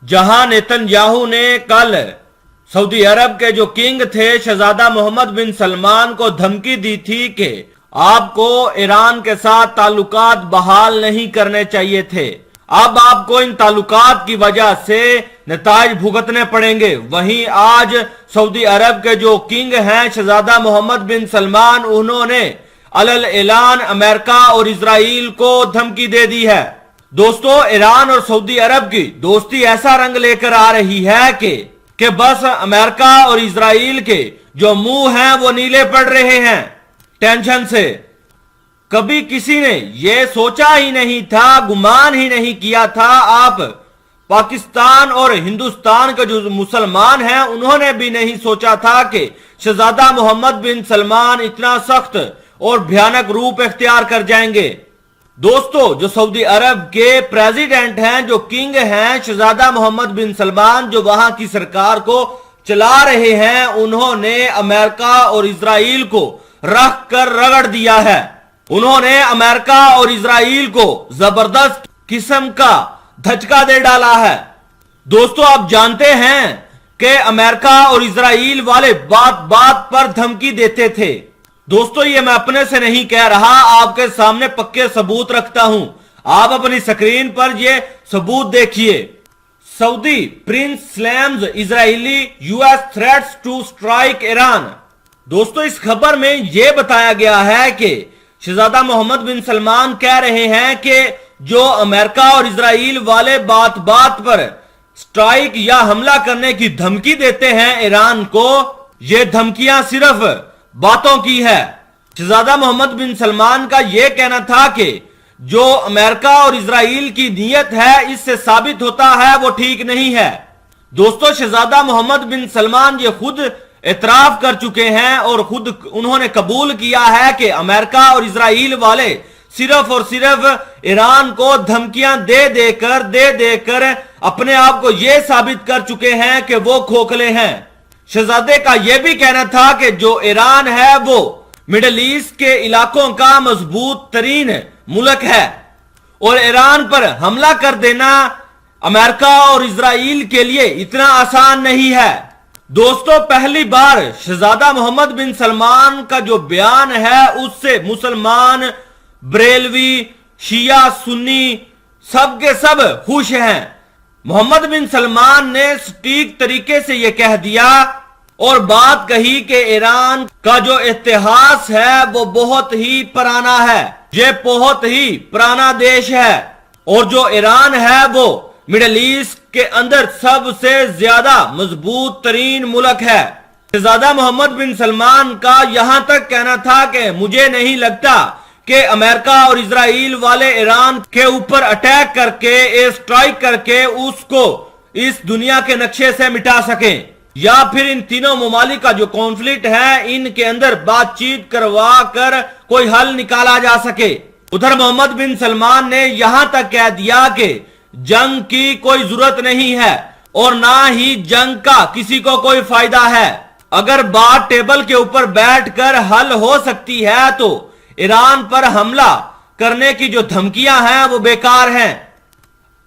जहां नेतन्याहू ने कल सऊदी अरब के जो किंग थे शहजादा मोहम्मद बिन सलमान को धमकी दी थी कि आपको ईरान के साथ ताल्लुकात बहाल नहीं करने चाहिए थे, अब आपको इन ताल्लुकात की वजह से नताइज भुगतने पड़ेंगे। वहीं आज सऊदी अरब के जो किंग हैं शहजादा मोहम्मद बिन सलमान, उन्होंने अलल ऐलान अमेरिका और इजराइल को धमकी दे दी है। दोस्तों, ईरान और सऊदी अरब की दोस्ती ऐसा रंग लेकर आ रही है कि बस अमेरिका और इजराइल के जो मुंह हैं वो नीले पड़ रहे हैं टेंशन से। कभी किसी ने ये सोचा ही नहीं था, गुमान ही नहीं किया था, आप पाकिस्तान और हिंदुस्तान के जो मुसलमान हैं उन्होंने भी नहीं सोचा था कि शहजादा मोहम्मद बिन सलमान इतना सख्त और भयानक रूप इख्तियार कर जाएंगे। दोस्तों, जो सऊदी अरब के प्रेसिडेंट हैं, जो किंग हैं शहजादा मोहम्मद बिन सलमान, जो वहां की सरकार को चला रहे हैं, उन्होंने अमेरिका और इजराइल को रख कर रगड़ दिया है। उन्होंने अमेरिका और इजराइल को जबरदस्त किस्म का धचका दे डाला है। दोस्तों, आप जानते हैं कि अमेरिका और इजराइल वाले बात बात पर धमकी देते थे। दोस्तों, ये मैं अपने से नहीं कह रहा, आपके सामने पक्के सबूत रखता हूं। आप अपनी स्क्रीन पर ये सबूत देखिए। Saudi prince slams Israeli US threats to strike Iran. दोस्तों, इस खबर में यह बताया गया है कि शहजादा मोहम्मद बिन सलमान कह रहे हैं कि जो अमेरिका और इजराइल वाले बात बात पर स्ट्राइक या हमला करने की धमकी देते हैं ईरान को, ये धमकियां सिर्फ बातों की है। शहजादा मोहम्मद बिन सलमान का यह कहना था कि जो अमेरिका और इजराइल की नीयत है इससे साबित होता है वो ठीक नहीं है। दोस्तों, शहजादा मोहम्मद बिन सलमान ये खुद एतराफ कर चुके हैं और खुद उन्होंने कबूल किया है कि अमेरिका और इजराइल वाले सिर्फ और सिर्फ ईरान को धमकियां दे देकर अपने आप को यह साबित कर चुके हैं कि वो खोखले हैं। शहजादे का यह भी कहना था कि जो ईरान है वो मिडिल ईस्ट के इलाकों का मजबूत तरीन मुल्क है और ईरान पर हमला कर देना अमेरिका और इजराइल के लिए इतना आसान नहीं है। दोस्तों, पहली बार शहजादा मोहम्मद बिन सलमान का जो बयान है उससे मुसलमान, बरेलवी, शिया, सुन्नी सब के सब खुश हैं। मोहम्मद बिन सलमान ने सटीक तरीके से यह कह दिया और बात कही कि ईरान का जो इतिहास है वो बहुत ही पुराना है, ये बहुत ही पुराना देश है और जो ईरान है वो मिडिल ईस्ट के अंदर सबसे ज्यादा मजबूत तरीन मुल्क है। शहजादा मोहम्मद बिन सलमान का यहां तक कहना था कि मुझे नहीं लगता कि अमेरिका और इजराइल वाले ईरान के ऊपर अटैक करके, स्ट्राइक करके उसको इस दुनिया के नक्शे से मिटा सकें या फिर इन तीनों ममालिक का जो कॉन्फ्लिक्ट है इनके अंदर बातचीत करवा कर कोई हल निकाला जा सके। उधर मोहम्मद बिन सलमान ने यहां तक कह दिया कि जंग की कोई जरूरत नहीं है और ना ही जंग का किसी को कोई फायदा है। अगर बात टेबल के ऊपर बैठकर हल हो सकती है तो ईरान पर हमला करने की जो धमकियां हैं वो बेकार हैं।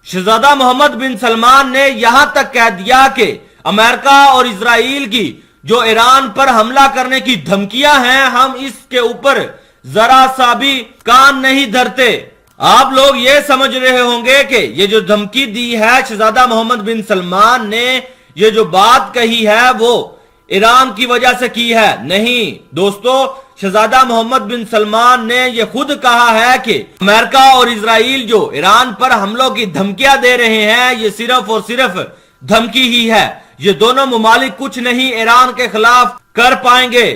शहजादा मोहम्मद बिन सलमान ने यहां तक कह दिया कि अमेरिका और इजराइल की जो ईरान पर हमला करने की धमकियां हैं, हम इसके ऊपर जरा सा भी कान नहीं धरते। आप लोग ये समझ रहे होंगे कि ये जो धमकी दी है शहजादा मोहम्मद बिन सलमान ने, ये जो बात कही है वो ईरान की वजह से की है। नहीं दोस्तों, शहजादा मोहम्मद बिन सलमान ने यह खुद कहा है कि अमेरिका और इजराइल जो ईरान पर हमलों की धमकियां दे रहे हैं ये सिर्फ और सिर्फ धमकी ही है। ये दोनों ममालिक कुछ नहीं ईरान के खिलाफ कर पाएंगे।